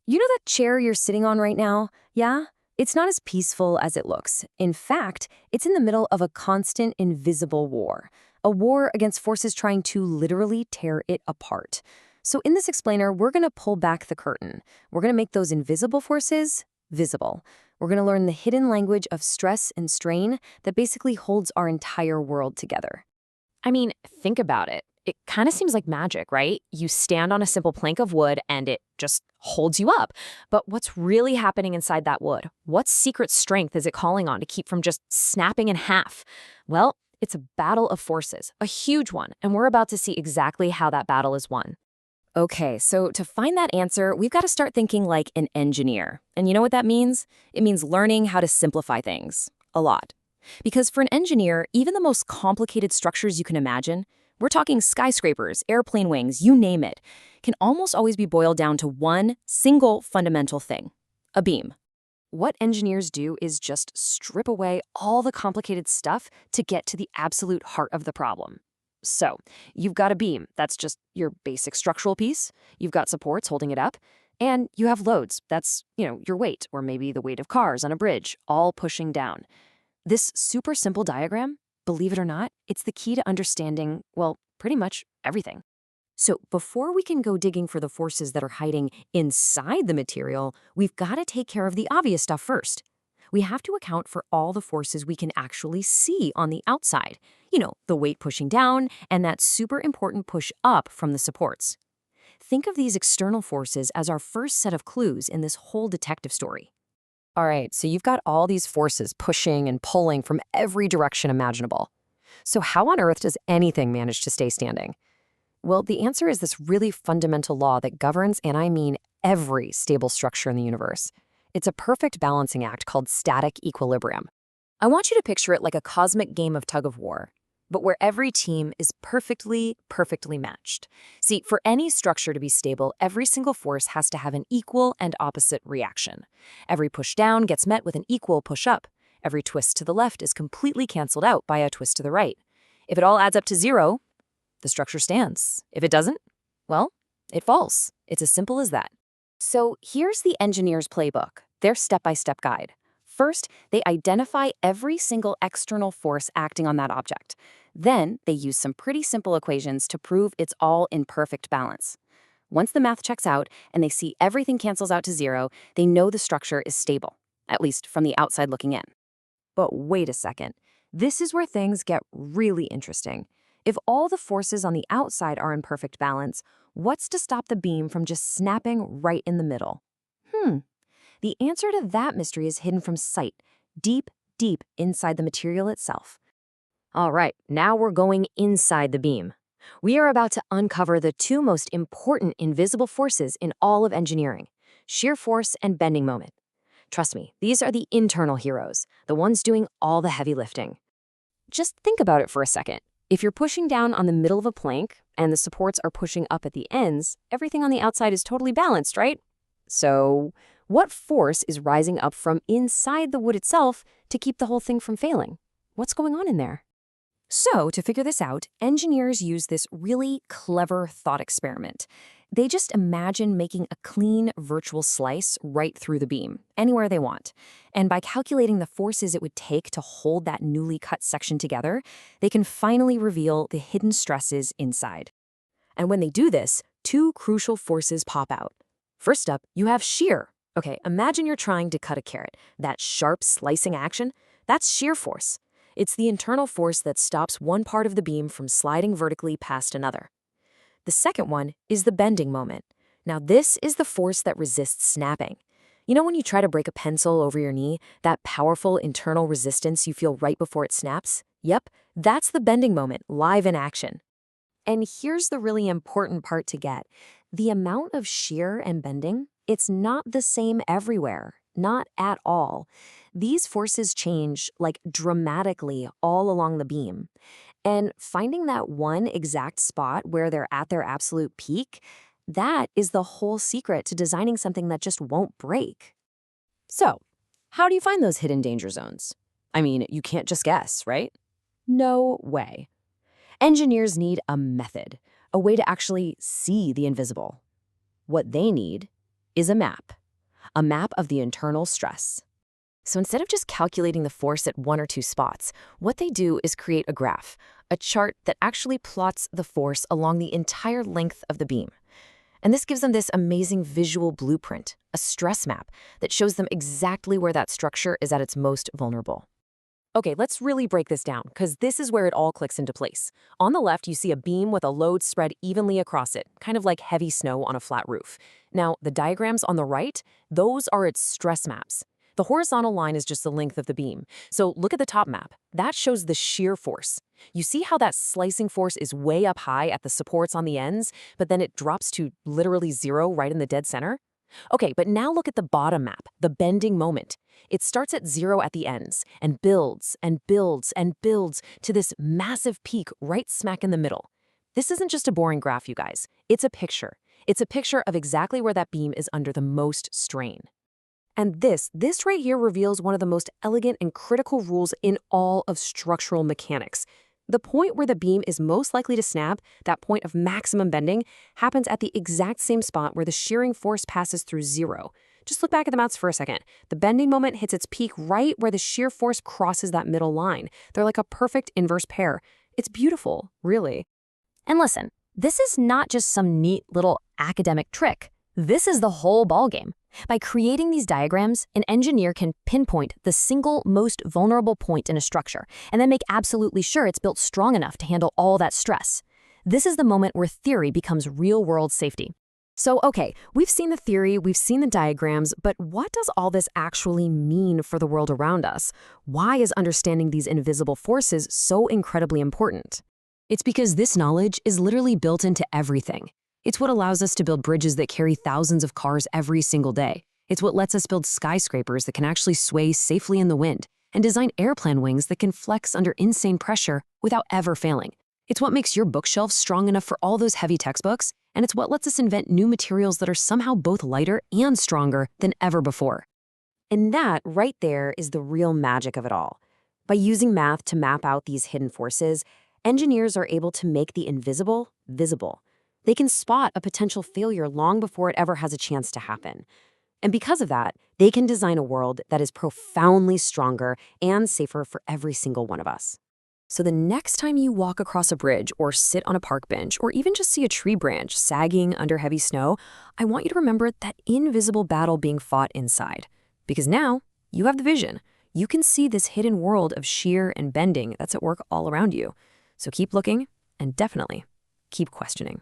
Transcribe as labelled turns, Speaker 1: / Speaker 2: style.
Speaker 1: You know that chair you're sitting on right now? Yeah? It's not as peaceful as it looks. In fact, it's in the middle of a constant invisible war. A war against forces trying to literally tear it apart. So in this explainer, we're going to pull back the curtain. We're going to make those invisible forces visible. We're going to learn the hidden language of stress and strain that basically holds our entire world together.
Speaker 2: I mean, think about it. It kind of seems like magic, right? You stand on a simple plank of wood and it just holds you up. But what's really happening inside that wood? What secret strength is it calling on to keep from just snapping in half? Well, it's a battle of forces, a huge one, and we're about to see exactly how that battle is won.
Speaker 1: Okay, so to find that answer, we've got to start thinking like an engineer. And you know what that means? It means learning how to simplify things. A lot. Because for an engineer, even the most complicated structures you can imagine, we're talking skyscrapers, airplane wings, you name it, can almost always be boiled down to one single fundamental thing: a beam. What engineers do is just strip away all the complicated stuff to get to the absolute heart of the problem. So, you've got a beam, that's just your basic structural piece. You've got supports holding it up, and you have loads, that's, your weight, or maybe the weight of cars on a bridge, all pushing down. This super simple diagram, believe it or not, it's the key to understanding, well, pretty much everything. So before we can go digging for the forces that are hiding inside the material, we've got to take care of the obvious stuff first. We have to account for all the forces we can actually see on the outside. The weight pushing down and that super important push up from the supports. Think of these external forces as our first set of clues in this whole detective story. All right, so you've got all these forces pushing and pulling from every direction imaginable. So how on earth does anything manage to stay standing? Well, the answer is this really fundamental law that governs, and I mean every stable structure in the universe. It's a perfect balancing act called static equilibrium. I want you to picture it like a cosmic game of tug-of-war, but where every team is perfectly matched. See, for any structure to be stable, every single force has to have an equal and opposite reaction. Every push down gets met with an equal push up. Every twist to the left is completely canceled out by a twist to the right. If it all adds up to 0, the structure stands. If it doesn't, well, it falls. It's as simple as that. So here's the engineer's playbook, their step-by-step guide. First, they identify every single external force acting on that object. Then, they use some pretty simple equations to prove it's all in perfect balance. Once the math checks out and they see everything cancels out to 0, they know the structure is stable, at least from the outside looking in. But wait a second. This is where things get really interesting. If all the forces on the outside are in perfect balance, what's to stop the beam from just snapping right in the middle? The answer to that mystery is hidden from sight, deep inside the material itself. All right, now we're going inside the beam. We are about to uncover the two most important invisible forces in all of engineering: shear force and bending moment. Trust me, these are the internal heroes, the ones doing all the heavy lifting. Just think about it for a second. If you're pushing down on the middle of a plank and the supports are pushing up at the ends, everything on the outside is totally balanced, right? So, what force is rising up from inside the wood itself to keep the whole thing from failing? What's going on in there? So, to figure this out, engineers use this really clever thought experiment. They just imagine making a clean virtual slice right through the beam, anywhere they want. And by calculating the forces it would take to hold that newly cut section together, they can finally reveal the hidden stresses inside. And when they do this, two crucial forces pop out. First up, you have shear. Okay, imagine you're trying to cut a carrot. That sharp slicing action, that's shear force. It's the internal force that stops one part of the beam from sliding vertically past another. The second one is the bending moment. Now, this is the force that resists snapping. You know when you try to break a pencil over your knee, that powerful internal resistance you feel right before it snaps? Yep, that's the bending moment, live in action. And here's the really important part to get. The amount of shear and bending, it's not the same everywhere, not at all. These forces change, like, dramatically all along the beam. And finding that one exact spot where they're at their absolute peak, that is the whole secret to designing something that just won't break. So, how do you find those hidden danger zones? I mean, you can't just guess, right? No way. Engineers need a method, a way to actually see the invisible. What they need is a map.
Speaker 2: a map of the internal stress. So instead of just calculating the force at one or two spots, what they do is create a graph, a chart that actually plots the force along the entire length of the beam. And this gives them this amazing visual blueprint, a stress map that shows them exactly where that structure is at its most vulnerable. Okay, let's really break this down, because this is where it all clicks into place. On the left, you see a beam with a load spread evenly across it, kind of like heavy snow on a flat roof. Now, the diagrams on the right, those are its stress maps. The horizontal line is just the length of the beam. So look at the top map. That shows the shear force. You see how that slicing force is way up high at the supports on the ends, but then it drops to literally zero right in the dead center? Okay, but now look at the bottom map, the bending moment. It starts at zero at the ends and builds and builds and builds to this massive peak right smack in the middle. This isn't just a boring graph, you guys. It's a picture. It's a picture of exactly where that beam is under the most strain. And this right here reveals one of the most elegant and critical rules in all of structural mechanics. The point where the beam is most likely to snap, that point of maximum bending, happens at the exact same spot where the shearing force passes through zero. Just look back at the maps for a second. The bending moment hits its peak right where the shear force crosses that middle line. They're like a perfect inverse pair. It's beautiful, really.
Speaker 1: And listen, this is not just some neat little academic trick. This is the whole ballgame. By creating these diagrams, an engineer can pinpoint the single most vulnerable point in a structure and then make absolutely sure it's built strong enough to handle all that stress. This is the moment where theory becomes real-world safety. So, okay, we've seen the theory, we've seen the diagrams, but what does all this actually mean for the world around us? Why is understanding these invisible forces so incredibly important? It's because this knowledge is literally built into everything. It's what allows us to build bridges that carry thousands of cars every single day. It's what lets us build skyscrapers that can actually sway safely in the wind and design airplane wings that can flex under insane pressure without ever failing. It's what makes your bookshelf strong enough for all those heavy textbooks, and it's what lets us invent new materials that are somehow both lighter and stronger than ever before. And that right there is the real magic of it all. By using math to map out these hidden forces, engineers are able to make the invisible visible. They can spot a potential failure long before it ever has a chance to happen. And because of that, they can design a world that is profoundly stronger and safer for every single one of us. So the next time you walk across a bridge or sit on a park bench or even just see a tree branch sagging under heavy snow, I want you to remember that invisible battle being fought inside. Because now you have the vision. You can see this hidden world of shear and bending that's at work all around you. So keep looking and definitely keep questioning.